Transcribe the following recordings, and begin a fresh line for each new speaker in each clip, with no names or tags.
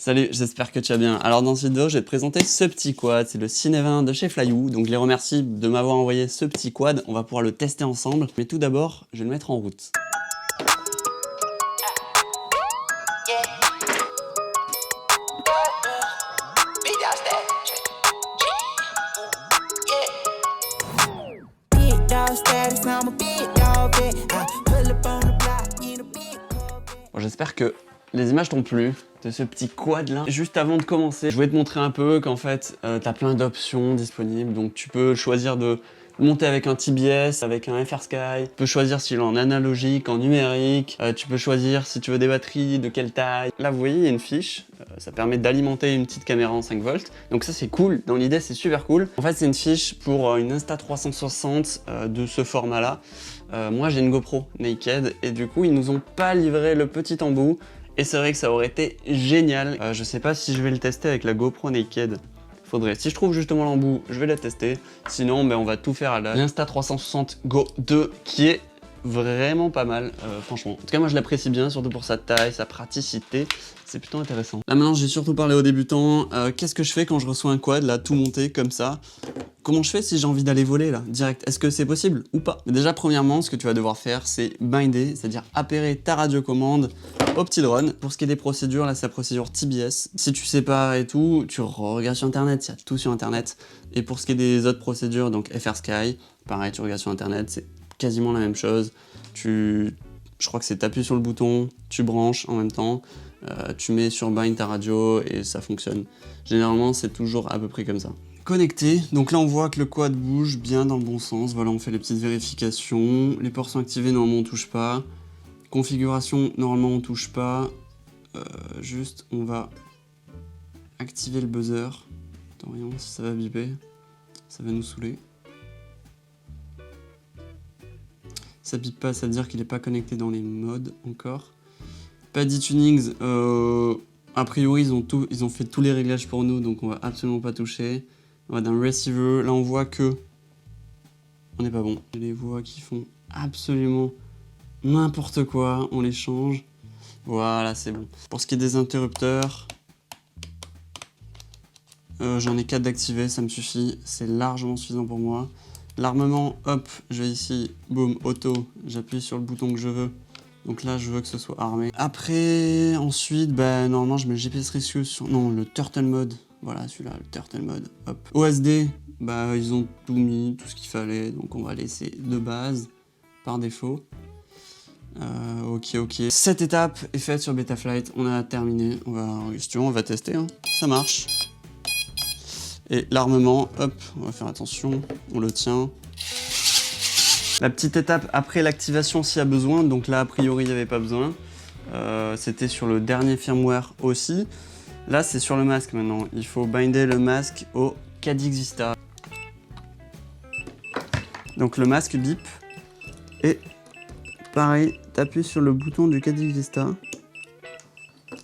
Salut, j'espère que tu vas bien. Alors dans cette vidéo, je vais te présenter ce petit quad, c'est le Cinev1 de chez Flyu. Donc je les remercie de m'avoir envoyé ce petit quad, on va pouvoir le tester ensemble. Mais tout d'abord, je vais le mettre en route. Bon, j'espère que les images t'ont plu de ce petit quad là. Juste avant de commencer, je voulais te montrer un peu qu'en fait, t'as plein d'options disponibles. Donc tu peux choisir de monter avec un TBS, avec un FR Sky. Tu peux choisir s'il est en analogique, en numérique. Tu peux choisir si tu veux des batteries, de quelle taille. Là, vous voyez, il y a une fiche. Ça permet d'alimenter une petite caméra en 5 volts. Donc ça, c'est cool. Dans l'idée, c'est super cool. En fait, c'est une fiche pour une Insta360 de ce format-là. Moi, j'ai une GoPro Naked et du coup, ils nous ont pas livré le petit embout. Et c'est vrai que ça aurait été génial. Je sais pas si je vais le tester avec la GoPro Naked. Faudrait. Si je trouve justement l'embout, je vais la tester. Sinon, on va tout faire à l'Insta360 Go 2 qui est vraiment pas mal, franchement. En tout cas, moi je l'apprécie bien, surtout pour sa taille, sa praticité. C'est plutôt intéressant. Là maintenant, j'ai surtout parlé aux débutants. Qu'est-ce que je fais quand je reçois un quad, là, tout monté comme ça? Comment je fais si j'ai envie d'aller voler, là, direct? Est-ce que c'est possible ou pas? Mais déjà, premièrement, ce que tu vas devoir faire, c'est binder, c'est-à-dire appairer ta radiocommande au petit drone. Pour ce qui est des procédures, là, c'est la procédure TBS. Si tu sais pas et tout, tu regardes sur Internet, il y a tout sur Internet. Et pour ce qui est des autres procédures, donc FR Sky, pareil, tu regardes sur Internet, c'est quasiment la même chose. Je crois que c'est t'appuies sur le bouton, tu branches en même temps, tu mets sur bind ta radio et ça fonctionne. Généralement, c'est toujours à peu près comme ça. Connecté, donc là on voit que le quad bouge bien dans le bon sens. Voilà, on fait les petites vérifications. Les ports sont activés, normalement on touche pas. Configuration, normalement on touche pas. Juste, on va activer le buzzer. Attends, voyons si ça va biper. Ça va nous saouler. Ça pipe pas, ça veut dire qu'il n'est pas connecté dans les modes encore. Pas d'e-tunings, a priori ils ont fait tous les réglages pour nous, donc on va absolument pas toucher. On va dans le receiver, là on voit que on n'est pas bon. Les voix qui font absolument n'importe quoi, on les change. Voilà, c'est bon. Pour ce qui est des interrupteurs, j'en ai 4 d'activés, ça me suffit, c'est largement suffisant pour moi. L'armement, hop, je vais ici, boum, auto, j'appuie sur le bouton que je veux. Donc là, je veux que ce soit armé. Après, ensuite, normalement, je mets le GPS Rescue sur... Non, le Turtle Mode. Voilà, celui-là, le Turtle Mode, hop. OSD, ils ont tout mis, tout ce qu'il fallait. Donc on va laisser de base, par défaut. Ok. Cette étape est faite sur Betaflight, on a terminé. On va tester, hein. Ça marche. Et l'armement, hop, on va faire attention, on le tient. La petite étape après l'activation s'il y a besoin, donc là a priori il n'y avait pas besoin. C'était sur le dernier firmware aussi. Là c'est sur le masque maintenant, il faut binder le masque au Cadix Vista. Donc le masque bip, et pareil, t'appuies sur le bouton du Cadix Vista.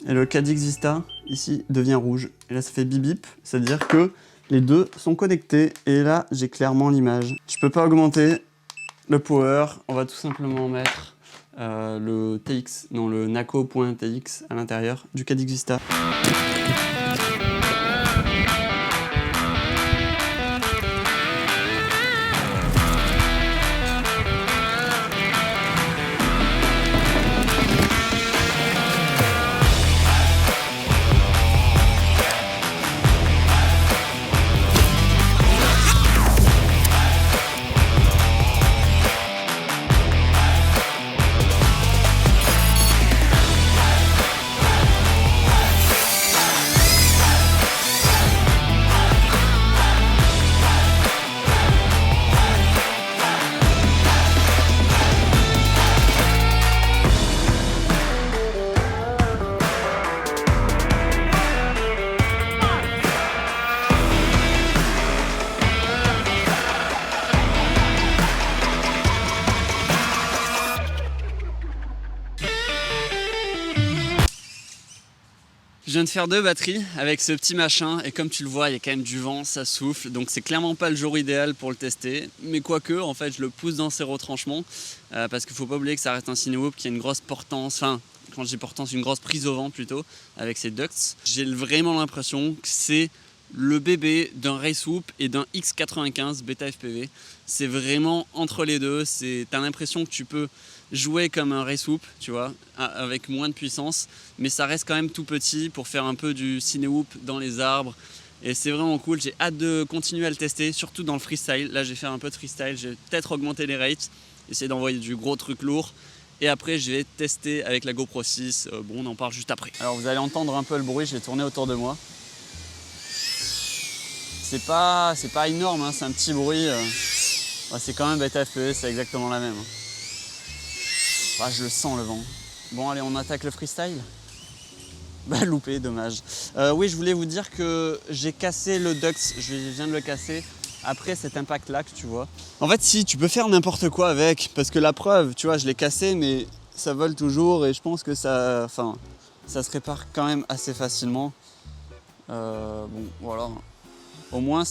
Et le Cadix Vista, ici, devient rouge. Et là ça fait bip bip, c'est-à-dire que les deux sont connectés et là j'ai clairement l'image. Je peux pas augmenter le power, on va tout simplement mettre le NACO.TX à l'intérieur du Cadix Vista. Je viens de faire 2 batteries avec ce petit machin et comme tu le vois, il y a quand même du vent, ça souffle, donc c'est clairement pas le jour idéal pour le tester. Mais quoique, en fait, je le pousse dans ses retranchements parce qu'il faut pas oublier que ça reste un Cinewoop qui a une grosse portance, enfin quand je dis portance, une grosse prise au vent plutôt, avec ses ducts. J'ai vraiment l'impression que c'est le bébé d'un Racehoop et d'un X95 Beta FPV. C'est vraiment entre les deux, t'as l'impression que tu peux jouer comme un Racehoop, tu vois, avec moins de puissance, mais ça reste quand même tout petit pour faire un peu du ciné-hoop dans les arbres. Et c'est vraiment cool, j'ai hâte de continuer à le tester, surtout dans le freestyle. Là, j'ai fait un peu de freestyle, j'ai peut-être augmenté les rates, essayer d'envoyer du gros truc lourd. Et après, je vais tester avec la GoPro 6. Bon, on en parle juste après. Alors, vous allez entendre un peu le bruit, je vais tourner autour de moi. C'est pas énorme, hein, c'est un petit bruit. Ouais, c'est quand même Beta FPV, c'est exactement la même. Ah, je le sens le vent. Bon, allez, on attaque le freestyle. Bah, loupé, dommage. Oui, je voulais vous dire que j'ai cassé le Dux, je viens de le casser après cet impact-là que tu vois. En fait, si, tu peux faire n'importe quoi avec, parce que la preuve, tu vois, je l'ai cassé, mais ça vole toujours et je pense que ça se répare quand même assez facilement. Bon, voilà. Au moins,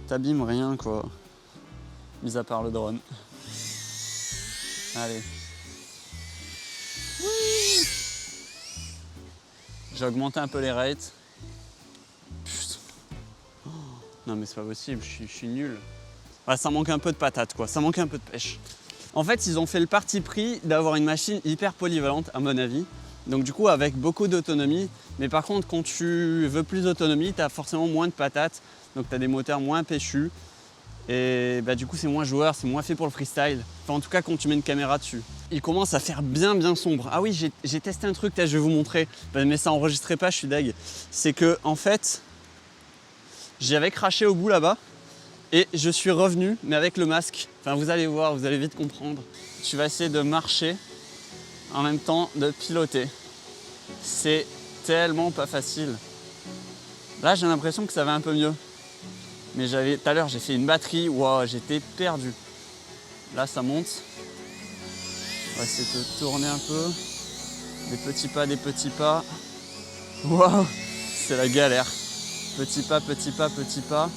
t'abîmes rien, quoi. Mis à part le drone. Allez. J'ai augmenté un peu les rates. Putain. Oh, non mais c'est pas possible, je suis nul. Ouais, ça manque un peu de patate quoi, ça manque un peu de pêche. En fait, ils ont fait le parti pris d'avoir une machine hyper polyvalente à mon avis. Donc du coup avec beaucoup d'autonomie. Mais par contre quand tu veux plus d'autonomie, tu as forcément moins de patates. Donc tu as des moteurs moins péchus. Et bah, du coup c'est moins joueur, c'est moins fait pour le freestyle. Enfin en tout cas quand tu mets une caméra dessus. Il commence à faire bien sombre. Ah oui, j'ai testé un truc, là je vais vous montrer. Mais ça enregistrait pas, je suis deg. C'est que en fait, j'y avais craché au bout là-bas. Et je suis revenu, mais avec le masque. Enfin vous allez voir, vous allez vite comprendre. Tu vas essayer de marcher en même temps de piloter. C'est tellement pas facile. Là j'ai l'impression que ça va un peu mieux. Mais tout à l'heure j'ai fait une batterie, wow, j'étais perdu. Là ça monte. On va essayer de tourner un peu. Des petits pas, des petits pas. Waouh, c'est la galère. Petit pas, petit pas, petit pas.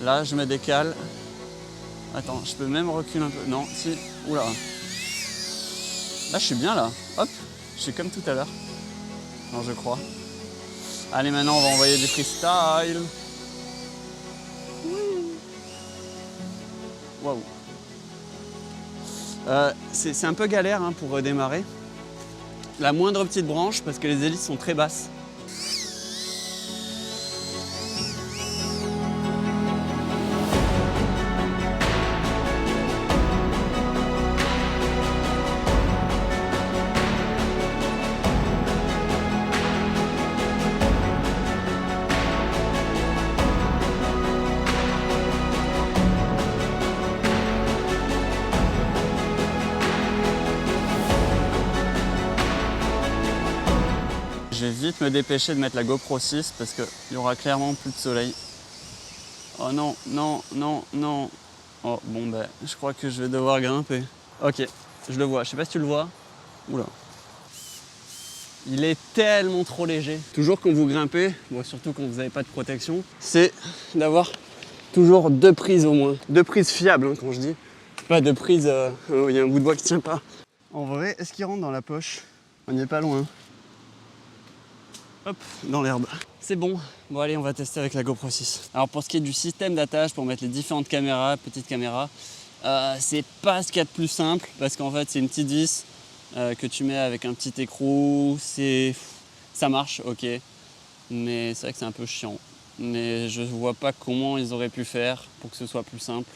Là je me décale. Attends, je peux même reculer un peu. Non, si. Oula. Là je suis bien là. Hop, je suis comme tout à l'heure. Non, je crois. Allez, maintenant on va envoyer du freestyle. Waouh. C'est un peu galère hein, pour redémarrer. La moindre petite branche parce que les hélices sont très basses. Je vais vite me dépêcher de mettre la GoPro 6 parce qu'il y aura clairement plus de soleil. Oh non, non, non, non. Oh bon ben, je crois que je vais devoir grimper. Ok, je le vois, je sais pas si tu le vois. Oula. Il est tellement trop léger. Toujours quand vous grimpez, bon, surtout quand vous n'avez pas de protection, c'est d'avoir toujours deux prises au moins. Deux prises fiables hein, quand je dis. Pas deux prises où il y a un bout de bois qui tient pas. En vrai, est-ce qu'il rentre dans la poche? On n'y est pas loin. Hop, dans l'herbe. C'est bon. Bon allez, on va tester avec la GoPro 6. Alors pour ce qui est du système d'attache, pour mettre les différentes caméras, petites caméras, c'est pas ce qu'il y a de plus simple parce qu'en fait c'est une petite vis que tu mets avec un petit écrou. Ça marche, ok, mais c'est vrai que c'est un peu chiant. Mais je vois pas comment ils auraient pu faire pour que ce soit plus simple.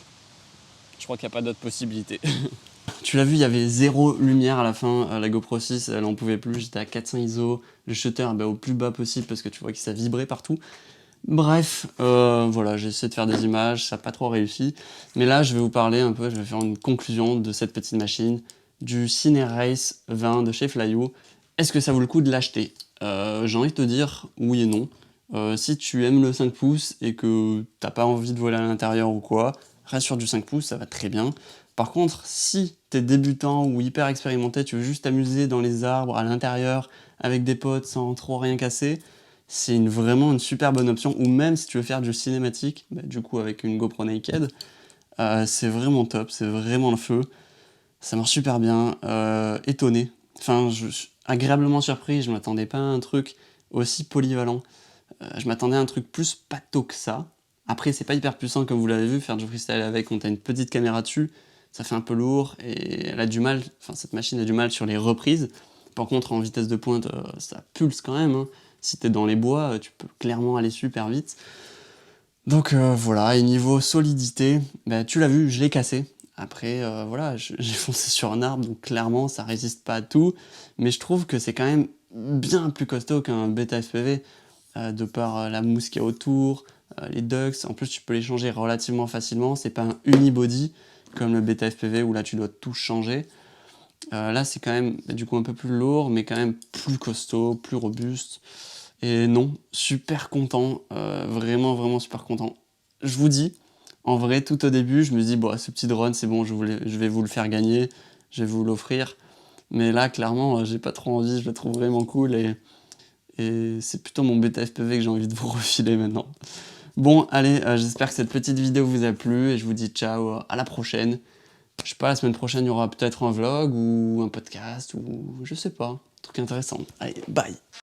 Je crois qu'il n'y a pas d'autre possibilité. Tu l'as vu, il y avait zéro lumière à la fin. La GoPro 6, elle en pouvait plus. J'étais à 400 ISO. Le shutter au plus bas possible parce que tu vois que ça vibrait partout. Bref, voilà, j'ai essayé de faire des images, ça n'a pas trop réussi. Mais là, je vais vous parler un peu, je vais faire une conclusion de cette petite machine, du CineRace 20 de chez Flyu. Est-ce que ça vaut le coup de l'acheter? J'ai envie de te dire oui et non. Si tu aimes le 5 pouces et que t'as pas envie de voler à l'intérieur ou quoi, reste sur du 5 pouces, ça va très bien. Par contre, si t'es débutant ou hyper expérimenté, tu veux juste t'amuser dans les arbres, à l'intérieur, avec des potes sans trop rien casser, c'est vraiment une super bonne option. Ou même si tu veux faire du cinématique, du coup avec une GoPro Naked, c'est vraiment top, c'est vraiment le feu. Ça marche super bien. Étonné Enfin, je suis agréablement surpris, je m'attendais pas à un truc aussi polyvalent. Je m'attendais à un truc plus pâteau que ça. Après, c'est pas hyper puissant comme vous l'avez vu, faire du freestyle avec, quand t'as une petite caméra dessus, ça fait un peu lourd et elle a du mal, enfin cette machine a du mal sur les reprises. Par contre, en vitesse de pointe, ça pulse quand même, hein. Si t'es dans les bois, tu peux clairement aller super vite. Donc voilà, et niveau solidité, bah, tu l'as vu, je l'ai cassé. Après, voilà, j'ai foncé sur un arbre, donc clairement, ça résiste pas à tout. Mais je trouve que c'est quand même bien plus costaud qu'un Beta FPV, de par la mousse qu'il y a autour, les ducts. En plus, tu peux les changer relativement facilement. C'est pas un unibody comme le Beta FPV où là, tu dois tout changer. Là, c'est quand même du coup un peu plus lourd, mais quand même plus costaud, plus robuste. Et non, super content, vraiment, vraiment super content. Je vous dis, en vrai, tout au début, je me dis, bon, ce petit drone, c'est bon, je vais vous le faire gagner, je vais vous l'offrir. Mais là, clairement, j'ai pas trop envie, je le trouve vraiment cool et c'est plutôt mon bêta FPV que j'ai envie de vous refiler maintenant. Bon, allez, j'espère que cette petite vidéo vous a plu et je vous dis ciao, à la prochaine. Je sais pas, la semaine prochaine, il y aura peut-être un vlog ou un podcast ou je sais pas, un truc intéressant. Allez, bye!